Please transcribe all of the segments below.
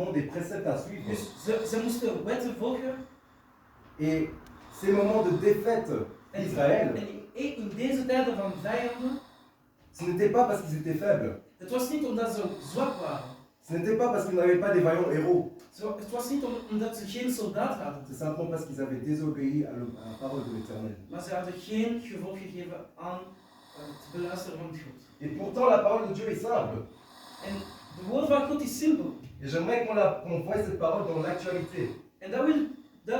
commandements, des préceptes à suivre. Dus ze moesten wetten volgen. Et ces moments de défaite En d'Israël, in deze tijden van vijanden, ce n'était pas parce qu'ils étaient faibles. het was niet omdat ze zwak waren. Ce n'était pas parce qu'ils n'avaient pas des vaillants héros. Het was niet omdat ze geen soldaat hadden. C'est simplement parce qu'ils avaient désobéi à la parole de l'Éternel. Maar ze hadden geen gevolg gegeven aan het beluisteren van God. Et pourtant, la parole de Dieu est simple. En de woord van God is simpel. Et j'aimerais qu'on voie cette parole dans l'actualité. En dat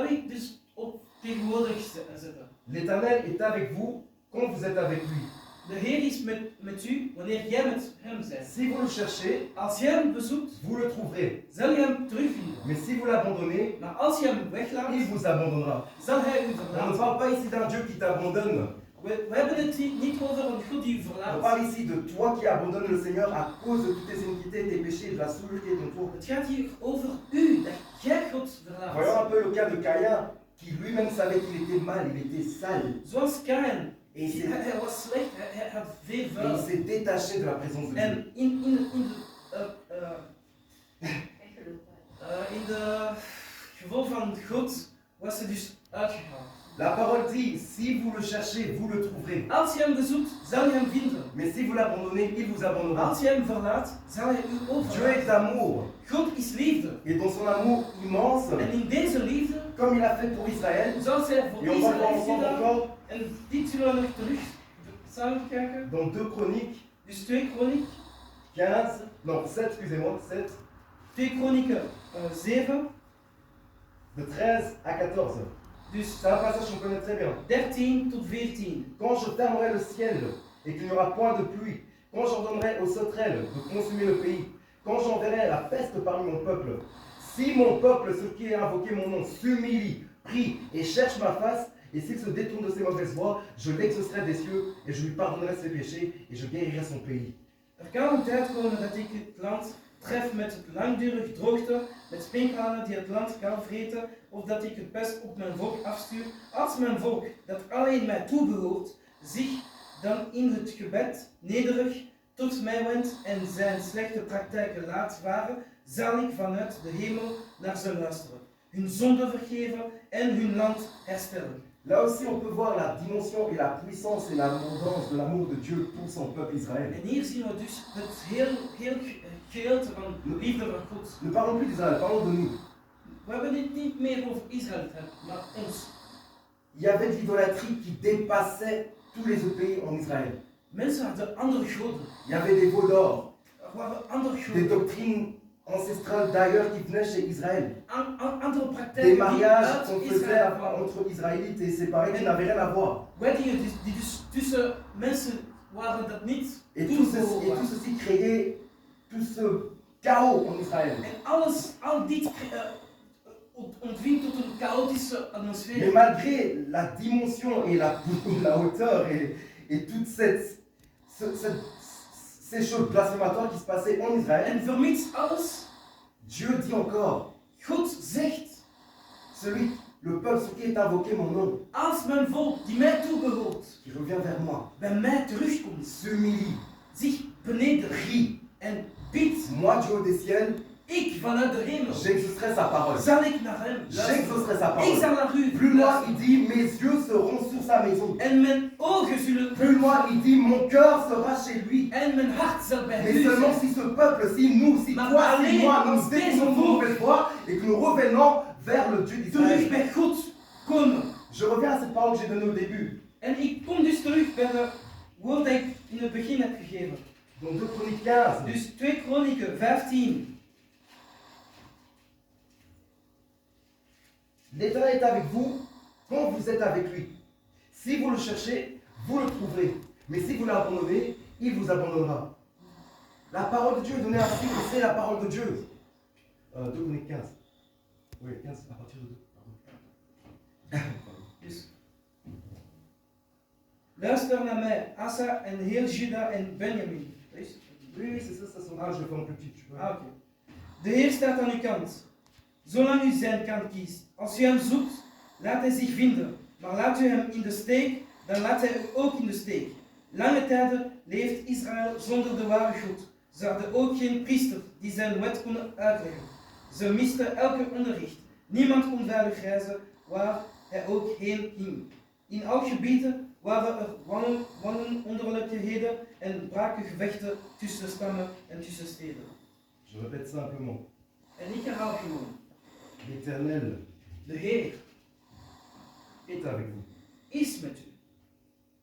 wil ik dus op tegenwoordig zetten. L'Éternel est avec vous quand vous êtes avec lui. De Heer is met u wanneer jij met hem bent. Si vous le cherchez, Als je hem bezoekt, vous le trouverez. zal je hem terugvinden. Mais si vous l'abandonnez, Maar als je hem weglaat, il vous abandonnera. zal hij u On ne verlaten. parle pas ici d'un Dieu qui t'abandonne. We hebben het niet over een God die u On verlaat. parle ici de toi qui abandonnes le Seigneur à cause de toutes tes iniquités, tes péchés, de la souillure qui est autour. Het gaat hier over u, dat jij God Voyons verlaat. un peu le cas de Caïn, qui lui-même savait qu'il était mal, il était sale. Zoals Kain. Et il Hij was slecht, hij had veel s'est vuil. détaché de la présence de Dieu. En in de gevolg van God was ze dus uitgegaan. La parole dit, si vous le cherchez, vous le trouverez. Als je hem bezoekt, zal je hem vinden. Mais si vous l'abandonnez, il vous abandonnera. Als je hem verlaat, zal hij u Dieu overlaten. est amour. God is liefde. Et dans son amour immense, En in deze liefde, comme il a fait pour Israël, zoals hij voor et on va voir Israël ensemble gedaan, encore en dit zullen we nog terug samen kijken. dans 2 Chroniques Dus 2 Kronieken, 15, non 7, excusez-moi, 7, 2 Kronieken 7, de 13 à 14. dus C'est un passage qu'on connaît très bien. 13 tot 14. Quand je fermerai le ciel et qu'il n'y aura point de pluie, quand j'ordonnerai aux sauterelles de consumer le pays, quand j'enverrai la peste parmi mon peuple, si mon peuple, ceux qui ont invoqué mon nom, s'humilie, prie et cherche ma face, et s'il se détourne de ses mauvaises voies, je l'exaucerai des cieux et je lui pardonnerai ses péchés et je guérirai son pays. Kan een tijd komen dat ik het land tref met langdurig droogte, met spinkhanen die het land kan vreten, of dat ik het pest op mijn volk afstuur. Als mijn volk, dat alleen mij toebehoort, zich dan in het gebed nederig tot mij wendt en zijn slechte praktijken laat varen, zal ik vanuit de hemel naar ze luisteren, hun zonde vergeven en hun land herstellen. Là aussi, on peut voir la dimension et la puissance et l'abondance de l'amour de Dieu pour son peuple Israël. En hier zien we dus het heel gedeelte van de liefde van God. Ne parlons plus d'Israël, parlons de nous. We hebben het niet meer over Israël, maar ons. Il y avait de l'idolâtrie qui dépassait tous les autres pays en Israël. Mensen hadden andere goden. Il y avait des veaux d'or, Er waren andere des goden. doctrines ancestrales d'ailleurs qui venaient chez Israël. Andere Des praktijken die mariages uit qu'on faisait Israël kwamen. entre Israélites et séparés qui n'avaient rien à voir. Weddingen die dus tussen mensen waren dat niet Et tout toebehoren. ceci créait tout ce chaos en Israël. En al dit ontving tot een chaotische Mais atmosfeer. malgré la dimension et la hauteur et toutes ces choses blasphématoires qui se passaient en Israël, En vermits alles, Dieu dit encore, God zegt, le peuple sur qui est invoqué mon nom, als mijn volk die mij toebehoort, qui revient vers moi, bij mij terugkomt, s'humilie, zich beneden prie, en bidt, moi Dieu des ciels, ik vanuit de hemel, j'exaucerai sa parole. zal ik naar hem J'exaucerai sa luisteren. Ik parole. zal naar u Plus loin, luisteren. il dit, mes yeux seront sur sa maison. En mijn ogen zullen Plus loin, il dit, mon cœur sera chez lui. en mijn hart zal bij Mais u seulement zijn. si ce peuple, si nous, si Maar toi, si alleen moi, nous als nous deze détournons de volk mauvaise voie et que nous revenons vers le Dieu terug d'Israël. bij God komen. Je reviens à cette parole que j'ai donnée au début. En ik kom dus terug bij de woord dat ik in het begin heb gegeven. Donc 2 Chroniques 15. Dus 2 Kronieken 15. L'Éternel est avec vous quand vous êtes avec lui. Si vous le cherchez, vous le trouverez. Mais si vous l'abandonnez, il vous abandonnera. La parole de Dieu est donnée ainsi que c'est la parole de Dieu. 2 Chroniques 15. Oui, 15 à partir de 2. Dus luister naar mij, Assa en heel Juda en Benjamin. Oui, oui, c'est ça, ça sonne. Je le fais en plus petit. Tu peux. Ah, oké. De Heer staat aan uw kant, zolang u zijn kant kiest. Als u hem zoekt, laat hij zich vinden. Maar laat u hem in de steek, dan laat hij u ook in de steek. Lange tijden leeft Israël zonder de ware God. Ze hadden ook geen priester die zijn wet kon uitleggen. Ze misten elke onderricht. Niemand kon veilig reizen waar hij ook heen ging. In al gebieden waren er wanononderlijkheden en braken gevechten tussen stammen en tussen steden. Je répète simplement. En ik herhaal gewoon. L'Éternel De Heer est avec vous. is met u.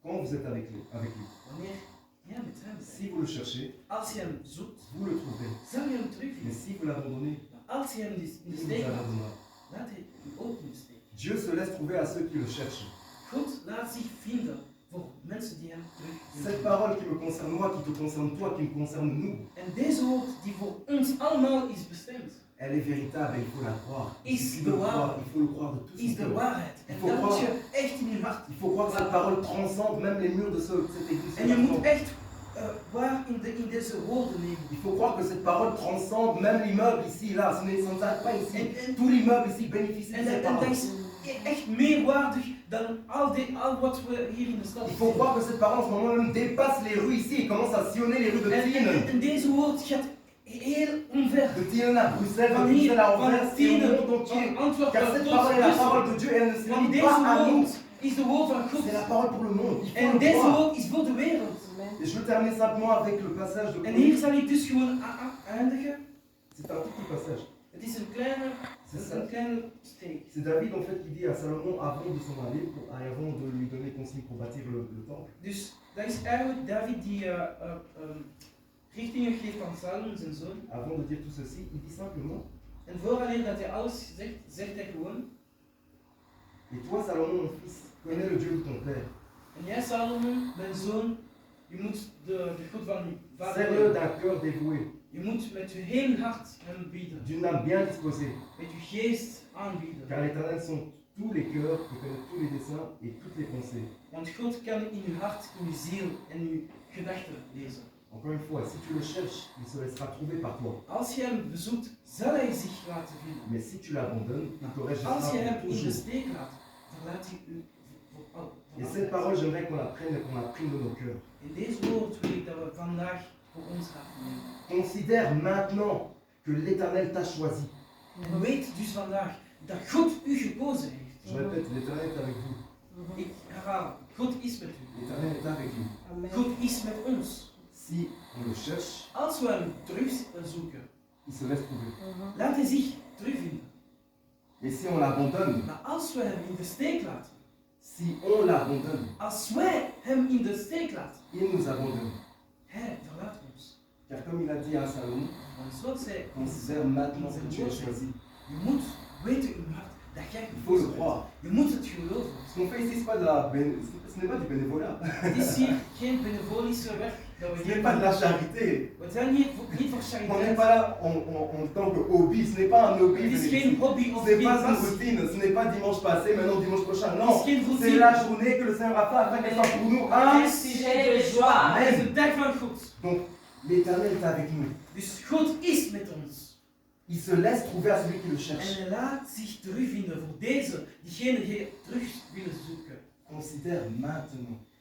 Quand vous êtes avec lui, Wanneer jij met hem bent. si vous le cherchez, Als je hem zoekt, vous le trouverez. zal je hem Mais terugvinden. si vous l'abandonnez, Maar als je hem in de il vous steek laat, abandonnera. laat hij u ook in de steek. Dieu se laisse trouver à ceux qui le cherchent. God laat zich vinden voor mensen die hem Cette terugvinden. parole qui me concerne moi, qui te concerne toi, qui me concerne nous, En deze woord die voor ons allemaal is bestemd, elle est véritable et il faut la croire. Il Is suffit de de le waar. croire, il faut le croire de tout is son de cœur. waarheid. En Il faut dat moet croire. je echt in je hart. Il faut croire que cette parole transcende même les murs de cette église. En je moet echt waar in deze woorden nemen. Il faut croire que cette parole transcende même l'immeuble ici, là. Ça ne s'arrête pas ici. En- Tout l'immeuble ici bénéficie de En cette dat parole. is echt meerwaardig dan al wat we hier in de stad Il faut croire que cette parole en ce moment même dépasse les rues ici et commence à sillonner les rues de Tienen. En deze woord gaat heel omver. De Tienen à Bruxelles, de Van hier, Bruxelles à van Anvers et au Tienen, monde entier. van Antwerpen Car cette tot parole est la parole Brussel. de Dieu et elle ne se Want limite deze pas à nous. woord is de woord van God. C'est la parole pour le monde. Il faut En le deze croire. woord is voor de wereld. Et je veux terminer simplement avec le passage de En hier Chroniques. zal ik dus gewoon eindigen. C'est un tout petit passage. Het is een kleine steek. C'est David en fait qui dit à Salomon avant de s'en aller, avant de lui donner consigne pour bâtir le temple. Dus dat is eigenlijk David die richtingen geeft aan Salomon, zijn zoon. Avant de dire tout ceci, il dit simplement: En vooraleer dat hij alles zegt, zegt hij gewoon. Et toi, Salomon, mon fils, connais le Dieu de ton père. En jij, Salomon, mijn zoon, je moet de God van je vader Sers-le hebben. d'un cœur dévoué, Je moet met je hele hart hem bieden. d'une âme bien disposée. Met je geest aanbieden. Car l'Éternel sont tous les cœurs, il connaît tous les desseins et toutes les pensées. Want God kan in je hart, in je ziel en je gedachten lezen. Encore une fois, si tu le cherches, il se laissera trouver par toi. Als je hem bezoekt, zal hij zich laten vinden. Mais si tu l'abandonnes, il te Als rejettera je hem pour in de toujours. steek laat, verlaat hij u voor Et altijd. cette parole, j'aimerais qu'on la prenne et qu'on la prenne de nos cœurs. In deze woord wil ik dat we vandaag voor ons hart nemen. Considère maintenant que l'Éternel t'a choisi. En weet dus vandaag dat God u gekozen heeft. Je répète, l'Éternel est avec vous. Ik herhaal, God is met u. L'Éternel est avec nous. God is met ons. Si on le cherche, Als we hem terug zoeken, il se laisse trouver. laat hij zich terugvinden. Et si on l'abandonne, Maar als we hem in de steek laten, si on l'abandonne, als wij hem in de steek laten, il nous abandonne. hij verlaat ons. Car comme il a dit à Salomon, Want zoals hij considère maintenant que tu es choisi. je moet weten in je hart dat jij Il faut le gekozen bent. croire. Je moet het geloven. Ce qu'on fait ici, ce n'est pas du bénévolat. Het is hier geen benevolische werk dat we Ce hier n'est pas de la doen. charité. We zijn hier niet voor On n'est chariteit. pas là en tant que hobby. Ce n'est pas un hobby. Het is geen hobby of Ce n'est geen pas une passie. routine. Ce n'est pas dimanche passé, maintenant dimanche prochain. Het is Non. geen C'est routine. la journée que le Seigneur a fait afin qu'elle soit pour nous un. Het is de joie. Het is de dag van God. Donc, l'Éternel est avec nous. Dus God is met ons. Il se laisse trouver à celui qui le En cherche. hij laat zich terugvinden voor deze, diegenen die terug willen zoeken. Considère maintenant.